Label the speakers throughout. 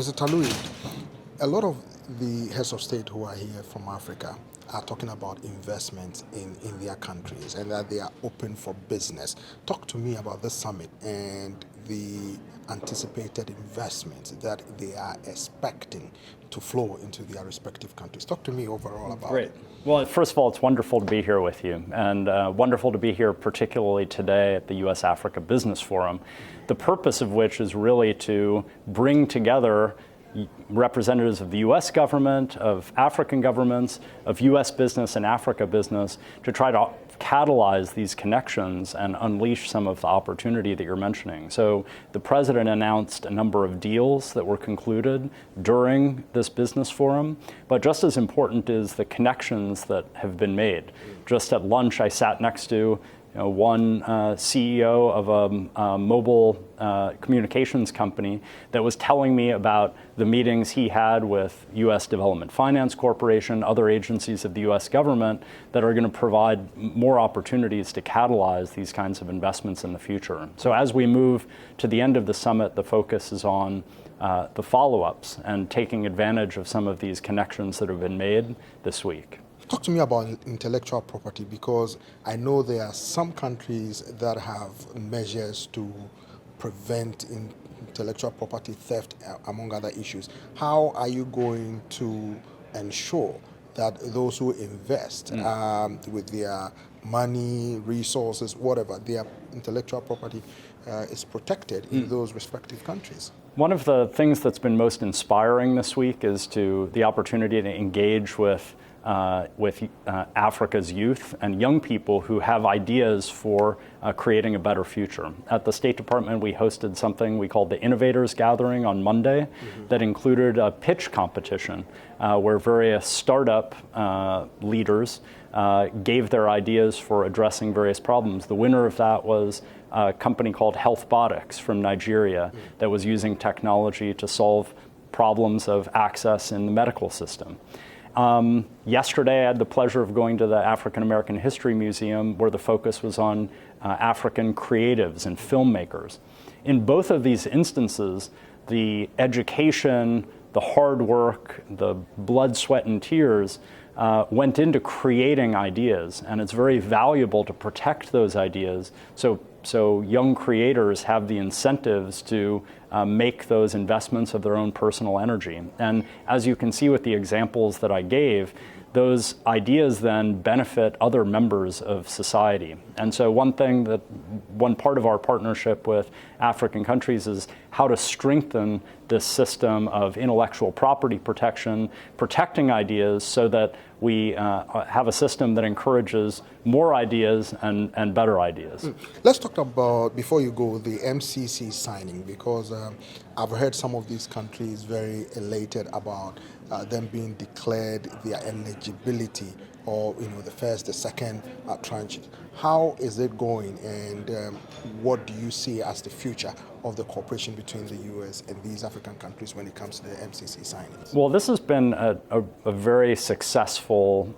Speaker 1: Mr. Toloui, a lot of the heads of state who are here from Africa are talking about investment in their countries and that they are open for business. Talk to me about this summit and the anticipated investments that they are expecting to flow into their respective countries. Talk to me overall about
Speaker 2: Great.
Speaker 1: it.
Speaker 2: Well, first of all, it's wonderful to be here with you, and wonderful to be here particularly today at the U.S. Africa Business Forum, the purpose of which is really to bring together representatives of the U.S. government, of African governments, of U.S. business and Africa business to try to catalyze these connections and unleash some of the opportunity that you're mentioning. So the president announced a number of deals that were concluded during this business forum, but just as important is the connections that have been made. Just at lunch, I sat next to one CEO of a mobile communications company that was telling me about the meetings he had with U.S. Development Finance Corporation, other agencies of the U.S. government that are going to provide more opportunities to catalyze these kinds of investments in the future. So as we move to the end of the summit, the focus is on the follow-ups and taking advantage of some of these connections that have been made this week.
Speaker 1: Talk to me about intellectual property, because I know there are some countries that have measures to prevent intellectual property theft, among other issues. How are you going to ensure that those who invest with their money, resources, whatever, their intellectual property is protected in those respective countries?
Speaker 2: One of the things that's been most inspiring this week is the opportunity to engage with Africa's youth and young people who have ideas for creating a better future. At the State Department, we hosted something we called the Innovators Gathering on Monday that included a pitch competition where various startup leaders gave their ideas for addressing various problems. The winner of that was a company called Healthbotics from Nigeria that was using technology to solve problems of access in the medical system. Yesterday, I had the pleasure of going to the African American History Museum, where the focus was on African creatives and filmmakers. In both of these instances, the education, the hard work, the blood, sweat, and tears went into creating ideas, and it's very valuable to protect those ideas so young creators have the incentives to make those investments of their own personal energy. And as you can see with the examples that I gave, those ideas then benefit other members of society. And so one part of our partnership with African countries is how to strengthen this system of intellectual property protection, protecting ideas so that we have a system that encourages more ideas and better ideas.
Speaker 1: Let's talk about, before you go, the MCC signing, because I've heard some of these countries very elated about them being declared their eligibility, or the first, the second tranche. How is it going, and what do you see as the future of the cooperation between the U.S. and these African countries when it comes to the MCC signings?
Speaker 2: Well, this has been a very successful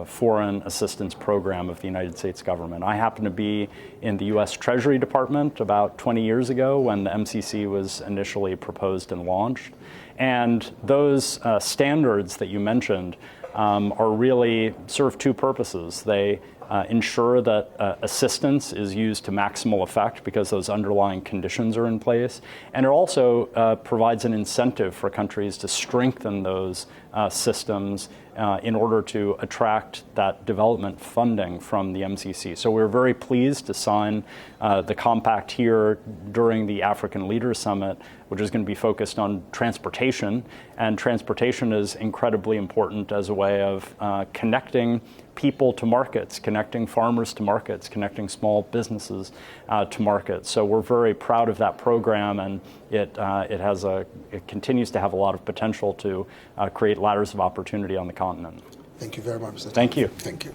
Speaker 2: foreign assistance program of the United States government. I happened to be in the U.S. Treasury Department about 20 years ago when the MCC was initially proposed and launched. And those standards that you mentioned really serve two purposes. They ensure that assistance is used to maximal effect because those underlying conditions are in place. And it also provides an incentive for countries to strengthen those systems in order to attract that development funding from the MCC. So we're very pleased to sign the compact here during the African Leaders Summit, which is going to be focused on transportation. And transportation is incredibly important as a way of connecting people to markets, connecting farmers to markets, connecting small businesses to markets. So we're very proud of that program, and it continues to have a lot of potential to create ladders of opportunity on the continent.
Speaker 1: Thank you very much, Mr.
Speaker 2: Thank you.
Speaker 1: Thank you.